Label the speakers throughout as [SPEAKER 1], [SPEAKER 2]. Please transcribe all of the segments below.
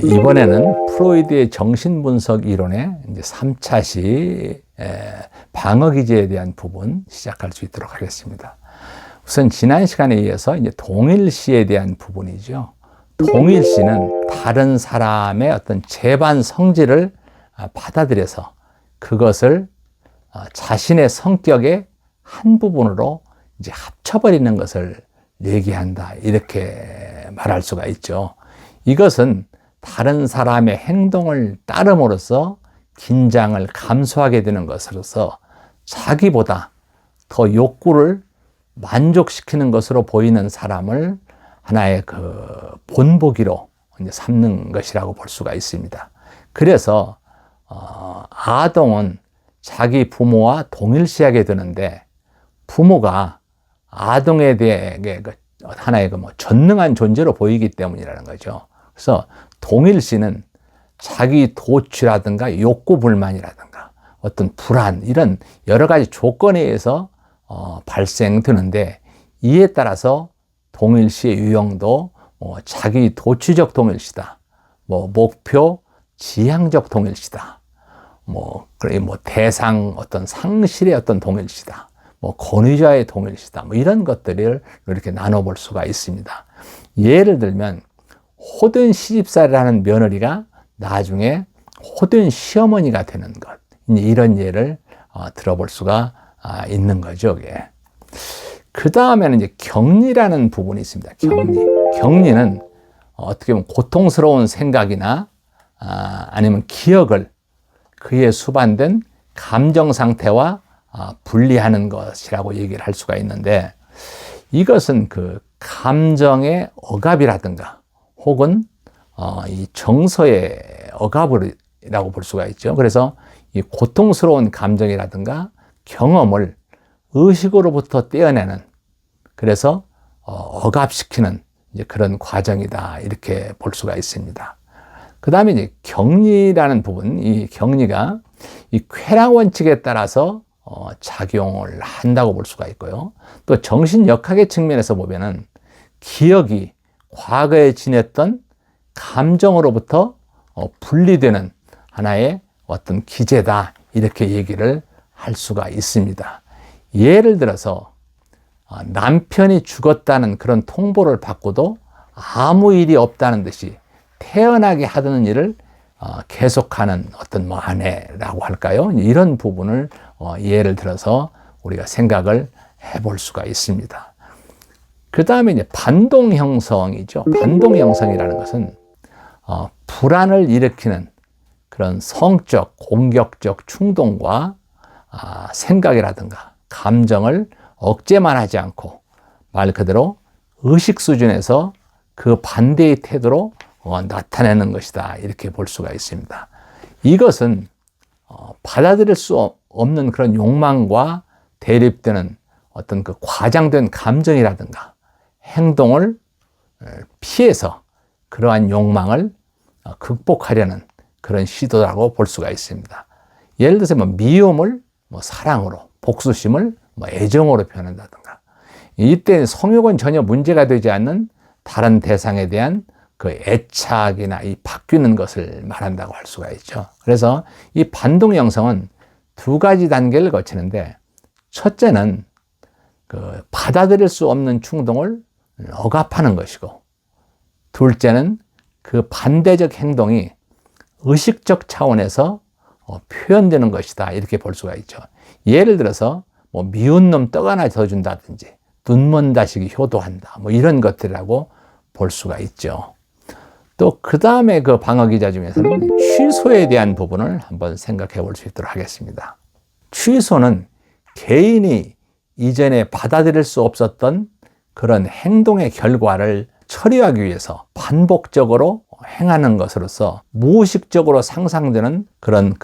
[SPEAKER 1] 이번에는 프로이드의 정신분석 이론의 이제 3차시 방어기제에 대한 부분 시작할 수 있도록 하겠습니다. 우선 지난 시간에 이어서 이제 동일시에 대한 부분이죠. 동일시는 다른 사람의 어떤 재반 성질을 받아들여서 그것을 자신의 성격의 한 부분으로 이제 합쳐버리는 것을 얘기한다. 이렇게 말할 수가 있죠. 이것은 다른 사람의 행동을 따름으로써 긴장을 감수하게 되는 것으로서 자기보다 더 욕구를 만족시키는 것으로 보이는 사람을 하나의 그 본보기로 이제 삼는 것이라고 볼 수가 있습니다. 그래서 아동은 자기 부모와 동일시하게 되는데 부모가 아동에 대해 하나의 그 전능한 존재로 보이기 때문이라는 거죠. 그래서 동일시는 자기 도취라든가 욕구 불만이라든가 어떤 불안 이런 여러 가지 조건에 의해서 발생되는데 이에 따라서 동일시의 유형도 자기 도취적 동일시다, 목표 지향적 동일시다, 대상 어떤 상실의 어떤 동일시다, 권위자의 동일시다, 이런 것들을 이렇게 나눠볼 수가 있습니다. 예를 들면 호된 시집살이라는 며느리가 나중에 호된 시어머니가 되는 것, 이런 예를 들어볼 수가 있는 거죠. 그 다음에는 이제 격리라는 부분이 있습니다. 격리는 어떻게 보면 고통스러운 생각이나 아니면 기억을 그에 수반된 감정 상태와 분리하는 것이라고 얘기를 할 수가 있는데, 이것은 그 감정의 억압이라든가 혹은 이 정서의 억압이라고 볼 수가 있죠. 그래서 이 고통스러운 감정이라든가 경험을 의식으로부터 떼어내는, 그래서 억압시키는 이제 그런 과정이다, 이렇게 볼 수가 있습니다. 그 다음에 이제 격리라는 부분, 이 격리가 이 쾌락 원칙에 따라서 작용을 한다고 볼 수가 있고요. 또 정신역학의 측면에서 보면은 기억이 과거에 지냈던 감정으로부터 분리되는 하나의 어떤 기제다, 이렇게 얘기를 할 수가 있습니다. 예를 들어서 남편이 죽었다는 그런 통보를 받고도 아무 일이 없다는 듯이 태연하게 하던 일을 계속하는 어떤 아내라고 할까요? 이런 부분을 예를 들어서 우리가 생각을 해볼 수가 있습니다. 그 다음에 이제 반동 형성이죠. 반동 형성이라는 것은 불안을 일으키는 그런 성적, 공격적 충동과 생각이라든가 감정을 억제만 하지 않고 말 그대로 의식 수준에서 그 반대의 태도로 나타내는 것이다, 이렇게 볼 수가 있습니다. 이것은 받아들일 수 없는 그런 욕망과 대립되는 어떤 그 과장된 감정이라든가 행동을 피해서 그러한 욕망을 극복하려는 그런 시도라고 볼 수가 있습니다. 예를 들어서 미움을 사랑으로, 복수심을 애정으로 표현한다든가, 이때 성욕은 전혀 문제가 되지 않는 다른 대상에 대한 그 애착이나 이 바뀌는 것을 말한다고 할 수가 있죠. 그래서 이 반동 형성은 두 가지 단계를 거치는데, 첫째는 그 받아들일 수 없는 충동을 억압하는 것이고, 둘째는 그 반대적 행동이 의식적 차원에서 표현되는 것이다, 이렇게 볼 수가 있죠. 예를 들어서 미운 놈 떡 하나 더 준다든지 눈먼 자식이 효도한다, 이런 것들이라고 볼 수가 있죠. 또 그 다음에 그 방어기자 중에서는 취소에 대한 부분을 한번 생각해 볼 수 있도록 하겠습니다. 취소는 개인이 이전에 받아들일 수 없었던 그런 행동의 결과를 처리하기 위해서 반복적으로 행하는 것으로서 무의식적으로 상상되는 그런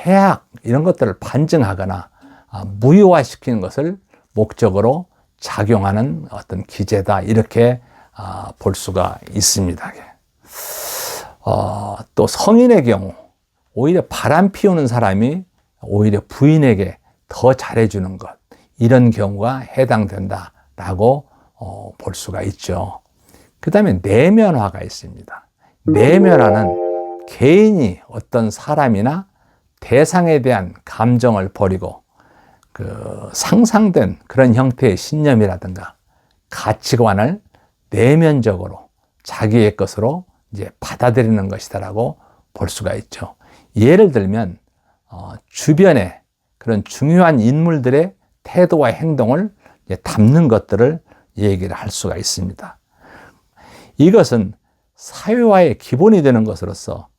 [SPEAKER 1] 해악 이런 것들을 반증하거나 무효화시키는 것을 목적으로 작용하는 어떤 기제다, 이렇게 볼 수가 있습니다. 또 성인의 경우 오히려 바람 피우는 사람이 오히려 부인에게 더 잘해주는 것, 이런 경우가 해당된다라고 볼 수가 있죠. 그 다음에 내면화가 있습니다. 내면화는 개인이 어떤 사람이나 대상에 대한 감정을 버리고 그 상상된 그런 형태의 신념이라든가 가치관을 내면적으로 자기의 것으로 이제 받아들이는 것이다라고 볼 수가 있죠. 예를 들면 주변에 그런 중요한 인물들의 태도와 행동을 담는 것들을 얘기를 할 수가 있습니다. 이것은 사회화의 기본이 되는 것으로서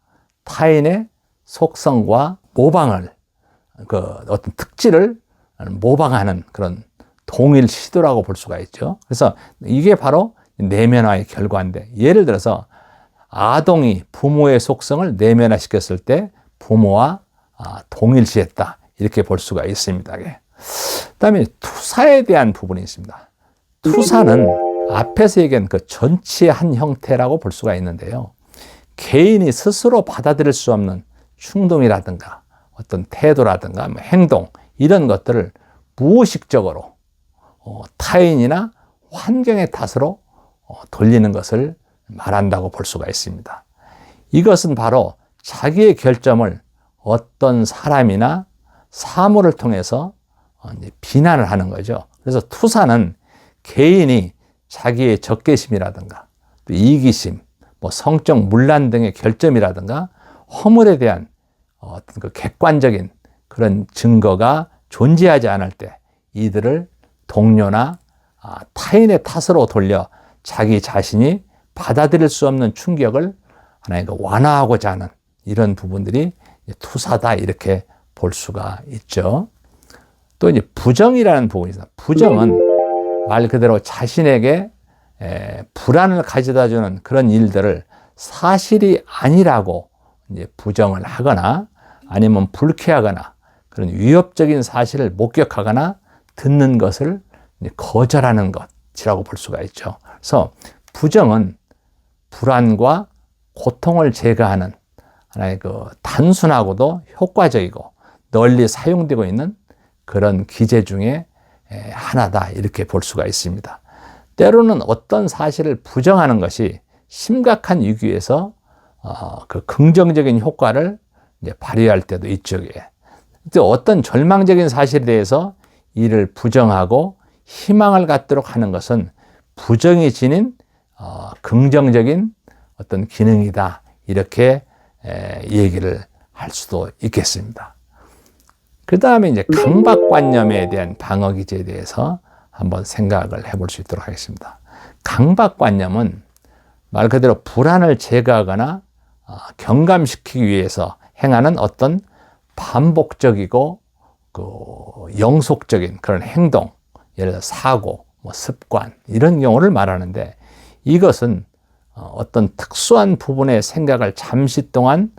[SPEAKER 1] 타인의 속성과 모방을 어떤 특질을 모방하는 그런 동일 시도라고 볼 수가 있죠. 그래서 이게 바로 내면화의 결과인데, 예를 들어서 아동이 부모의 속성을 내면화시켰을 때 부모와 동일시했다, 이렇게 볼 수가 있습니다. 그다음에 투사에 대한 부분이 있습니다. 투사는 앞에서 얘기한 그 전치의 한 형태라고 볼 수가 있는데요. 개인이 스스로 받아들일 수 없는 충동이라든가 어떤 태도라든가 행동, 이런 것들을 무의식적으로 타인이나 환경의 탓으로 돌리는 것을 말한다고 볼 수가 있습니다. 이것은 바로 자기의 결점을 어떤 사람이나 사물을 통해서 비난을 하는 거죠. 그래서 투사는 개인이 자기의 적개심이라든가 또 이기심, 성적 문란 등의 결점이라든가 허물에 대한 어떤 그 객관적인 그런 증거가 존재하지 않을 때 이들을 동료나 타인의 탓으로 돌려 자기 자신이 받아들일 수 없는 충격을 하나의 완화하고자 하는 이런 부분들이 투사다, 이렇게 볼 수가 있죠. 또 이제 부정이라는 부분이 있습니다. 부정은 말 그대로 자신에게 불안을 가져다 주는 그런 일들을 사실이 아니라고 이제 부정을 하거나 아니면 불쾌하거나 그런 위협적인 사실을 목격하거나 듣는 것을 거절하는 것이라고 볼 수가 있죠. 그래서 부정은 불안과 고통을 제거하는 하나의 그 단순하고도 효과적이고 널리 사용되고 있는 그런 기제 중에 하나다, 이렇게 볼 수가 있습니다. 때로는 어떤 사실을 부정하는 것이 심각한 위기에서 그 긍정적인 효과를 이제 발휘할 때도 있죠. 또 어떤 절망적인 사실에 대해서 이를 부정하고 희망을 갖도록 하는 것은 부정이 지닌 긍정적인 어떤 기능이다, 이렇게 얘기를 할 수도 있겠습니다. 그 다음에 이제 강박관념에 대한 방어 기제에 대해서 한번 생각을 해볼 수 있도록 하겠습니다. 강박관념은 말 그대로 불안을 제거하거나 경감시키기 위해서 행하는 어떤 반복적이고 영속적인 그런 행동, 예를 들어 사고, 습관, 이런 경우를 말하는데, 이것은 어떤 특수한 부분의 생각을 잠시 동안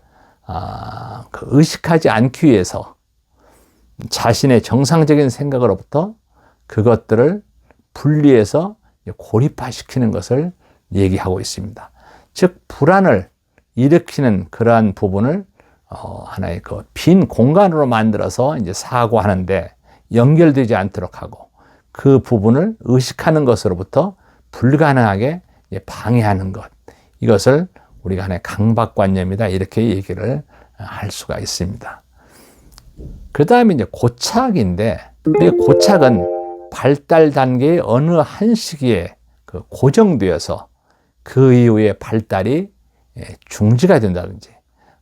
[SPEAKER 1] 의식하지 않기 위해서 자신의 정상적인 생각으로부터 그것들을 분리해서 고립화시키는 것을 얘기하고 있습니다. 즉, 불안을 일으키는 그러한 부분을 하나의 그 빈 공간으로 만들어서 이제 사고하는데 연결되지 않도록 하고, 그 부분을 의식하는 것으로부터 불가능하게 방해하는 것, 이것을 우리가 하나의 강박관념이다, 이렇게 얘기를 할 수가 있습니다. 그 다음에 이제 고착인데, 이 고착은 발달 단계의 어느 한 시기에 고정되어서 그 이후에 발달이 중지가 된다든지,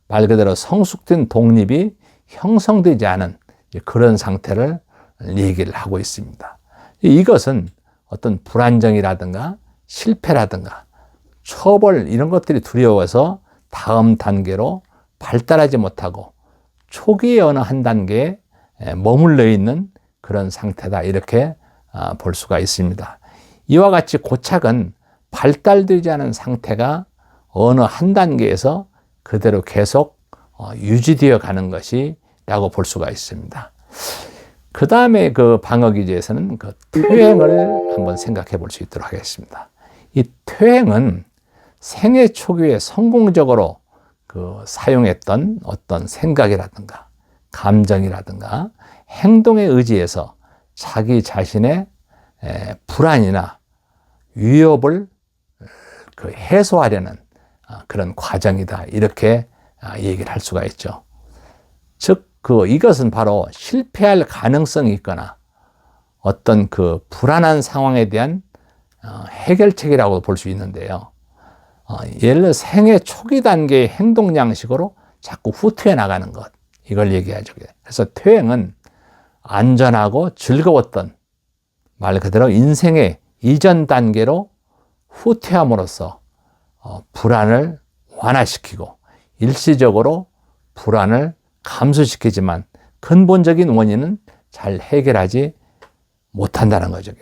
[SPEAKER 1] 말 그대로 성숙된 독립이 형성되지 않은 그런 상태를 얘기를 하고 있습니다. 이것은 어떤 불안정이라든가 실패라든가 처벌, 이런 것들이 두려워서 다음 단계로 발달하지 못하고 초기의 어느 한 단계에 머물러 있는 그런 상태다, 이렇게 볼 수가 있습니다. 이와 같이 고착은 발달되지 않은 상태가 어느 한 단계에서 그대로 계속 유지되어 가는 것이라고 볼 수가 있습니다. 그 다음에 그 방어기제에서는 그 퇴행을 한번 생각해 볼 수 있도록 하겠습니다. 이 퇴행은 생애 초기에 성공적으로 사용했던 어떤 생각이라든가 감정이라든가 행동에 의지해서 자기 자신의 불안이나 위협을 해소하려는 그런 과정이다. 이렇게 얘기를 할 수가 있죠. 즉, 이것은 바로 실패할 가능성이 있거나 어떤 그 불안한 상황에 대한 해결책이라고 볼 수 있는데요. 예를 들어 생애 초기 단계의 행동 양식으로 자꾸 후퇴해 나가는 것, 이걸 얘기하죠. 그래서 퇴행은 안전하고 즐거웠던, 말 그대로 인생의 이전 단계로 후퇴함으로써 불안을 완화시키고 일시적으로 불안을 감소시키지만 근본적인 원인은 잘 해결하지 못한다는 거죠.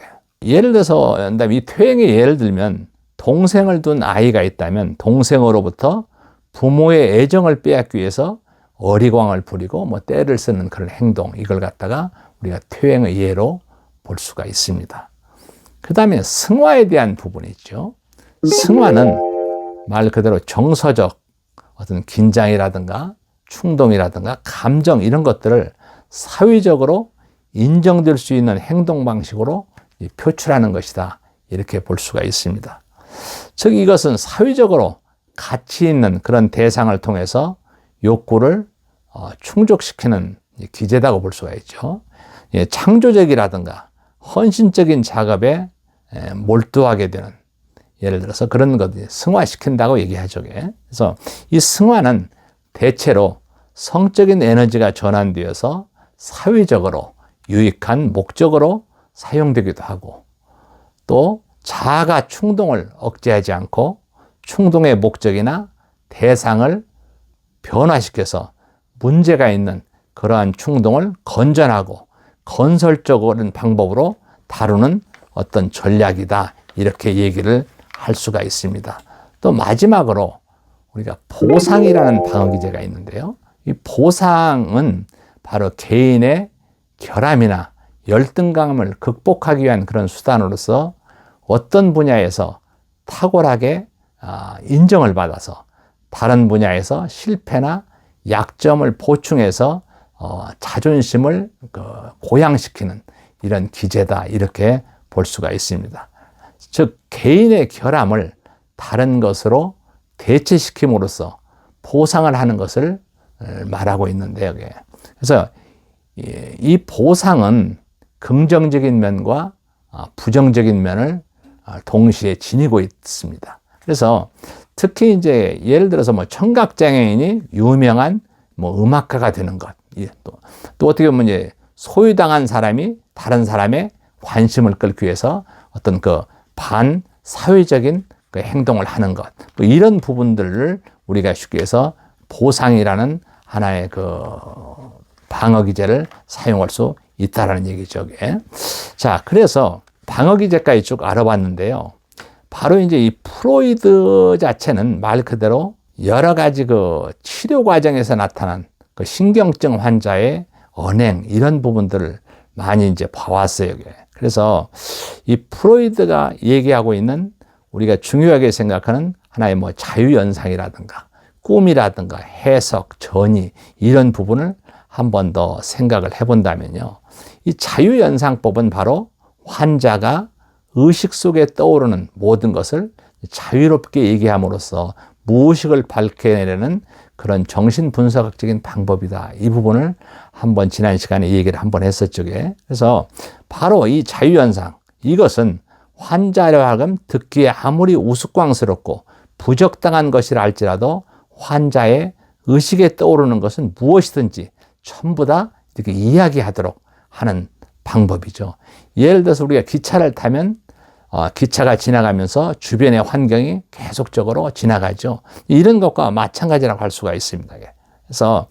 [SPEAKER 1] 예를 들어서 이 퇴행의 예를 들면 동생을 둔 아이가 있다면 동생으로부터 부모의 애정을 빼앗기 위해서 어리광을 부리고 때를 쓰는 그런 행동, 이걸 갖다가 우리가 퇴행의 예로 볼 수가 있습니다. 그 다음에 승화에 대한 부분이 있죠. 승화는 말 그대로 정서적 어떤 긴장이라든가 충동이라든가 감정, 이런 것들을 사회적으로 인정될 수 있는 행동 방식으로 표출하는 것이다. 이렇게 볼 수가 있습니다. 즉 이것은 사회적으로 가치 있는 그런 대상을 통해서 욕구를 충족시키는 기제다고 볼 수가 있죠. 창조적이라든가 헌신적인 작업에 몰두하게 되는, 예를 들어서 그런 것을 승화시킨다고 얘기하죠. 그래서 이 승화는 대체로 성적인 에너지가 전환되어서 사회적으로 유익한 목적으로 사용되기도 하고, 또 자아가 충동을 억제하지 않고 충동의 목적이나 대상을 변화시켜서 문제가 있는 그러한 충동을 건전하고 건설적인 방법으로 다루는 어떤 전략이다. 이렇게 얘기를 할 수가 있습니다. 또 마지막으로 우리가 보상이라는 방어 기제가 있는데요. 이 보상은 바로 개인의 결함이나 열등감을 극복하기 위한 그런 수단으로서 어떤 분야에서 탁월하게 인정을 받아서 다른 분야에서 실패나 약점을 보충해서 자존심을 고양시키는 이런 기제다. 이렇게 볼 수가 있습니다. 즉 개인의 결함을 다른 것으로 대체시킴으로써 보상을 하는 것을 말하고 있는데요. 그래서 이 보상은 긍정적인 면과 부정적인 면을 동시에 지니고 있습니다. 그래서 특히 이제 예를 들어서 청각장애인이 유명한 음악가가 되는 것, 또 어떻게 보면 이제 소유당한 사람이 다른 사람의 관심을 끌기 위해서 어떤 반사회적인 행동을 하는 것, 이런 부분들을 우리가 쉽게 해서 보상이라는 하나의 방어 기제를 사용할 수 있다라는 얘기죠. 자, 그래서 방어 기제까지 쭉 알아봤는데요. 바로 이제 이 프로이드 자체는 말 그대로 여러 가지 치료 과정에서 나타난 신경증 환자의 언행, 이런 부분들을 많이 이제 봐왔어요. 그래서 이 프로이드가 얘기하고 있는 우리가 중요하게 생각하는 하나의 자유연상이라든가 꿈이라든가 해석, 전이, 이런 부분을 한 번 더 생각을 해본다면요. 이 자유연상법은 바로 환자가 의식 속에 떠오르는 모든 것을 자유롭게 얘기함으로써 무의식을 밝혀내는 그런 정신분석학적인 방법이다. 이 부분을 한번 지난 시간에 얘기를 한번 했었죠. 그래서 바로 이 자유연상, 이것은 환자로 하여금 듣기에 아무리 우스꽝스럽고 부적당한 것이라 할지라도 환자의 의식에 떠오르는 것은 무엇이든지 전부 다 이렇게 이야기하도록 하는 방법이죠. 예를 들어서 우리가 기차를 타면 기차가 지나가면서 주변의 환경이 계속적으로 지나가죠. 이런 것과 마찬가지라고 할 수가 있습니다. 그래서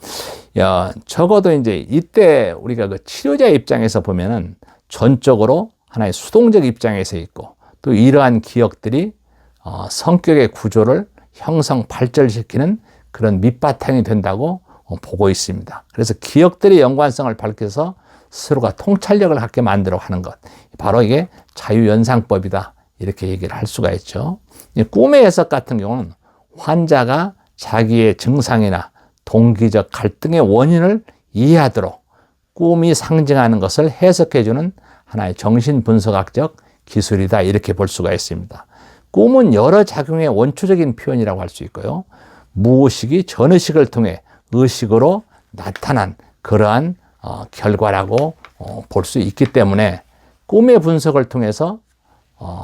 [SPEAKER 1] 적어도 이제 이때 우리가 치료자 입장에서 보면은 전적으로 하나의 수동적 입장에서 있고, 또 이러한 기억들이 성격의 구조를 형성 발전시키는 그런 밑바탕이 된다고 보고 있습니다. 그래서 기억들의 연관성을 밝혀서 서로가 통찰력을 갖게 만들어 하는 것, 바로 이게 자유연상법이다. 이렇게 얘기를 할 수가 있죠. 꿈의 해석 같은 경우는 환자가 자기의 증상이나 동기적 갈등의 원인을 이해하도록 꿈이 상징하는 것을 해석해주는 하나의 정신분석학적 기술이다. 이렇게 볼 수가 있습니다. 꿈은 여러 작용의 원초적인 표현이라고 할 수 있고요. 무의식이 전의식을 통해 의식으로 나타난 그러한 결과라고 볼 수 있기 때문에 꿈의 분석을 통해서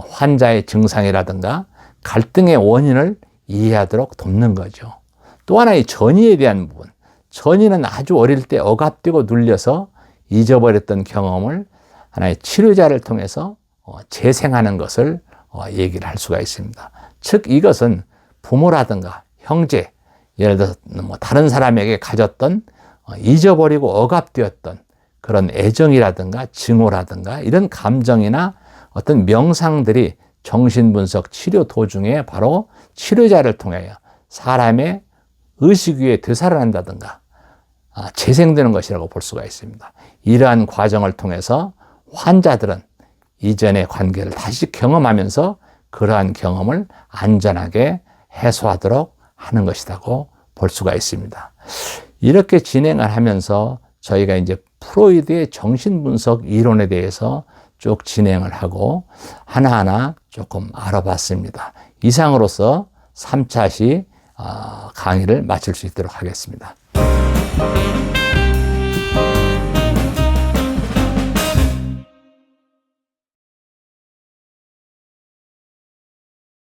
[SPEAKER 1] 환자의 증상이라든가 갈등의 원인을 이해하도록 돕는 거죠. 또 하나 이 전이에 대한 부분. 전이는 아주 어릴 때 억압되고 눌려서 잊어버렸던 경험을 하나의 치료자를 통해서 재생하는 것을 얘기를 할 수가 있습니다. 즉 이것은 부모라든가 형제, 예를 들어서 뭐 다른 사람에게 가졌던 잊어버리고 억압되었던 그런 애정이라든가 증오라든가 이런 감정이나 어떤 명상들이 정신분석 치료 도중에 바로 치료자를 통하여 사람의 의식 위에 되살아난다든가 재생되는 것이라고 볼 수가 있습니다. 이러한 과정을 통해서 환자들은 이전의 관계를 다시 경험하면서 그러한 경험을 안전하게 해소하도록 하는 것이라고 볼 수가 있습니다. 이렇게 진행을 하면서 저희가 이제 프로이드의 정신분석 이론에 대해서 쭉 진행을 하고 하나하나 조금 알아봤습니다. 이상으로서 3차 시 강의를 마칠 수 있도록 하겠습니다.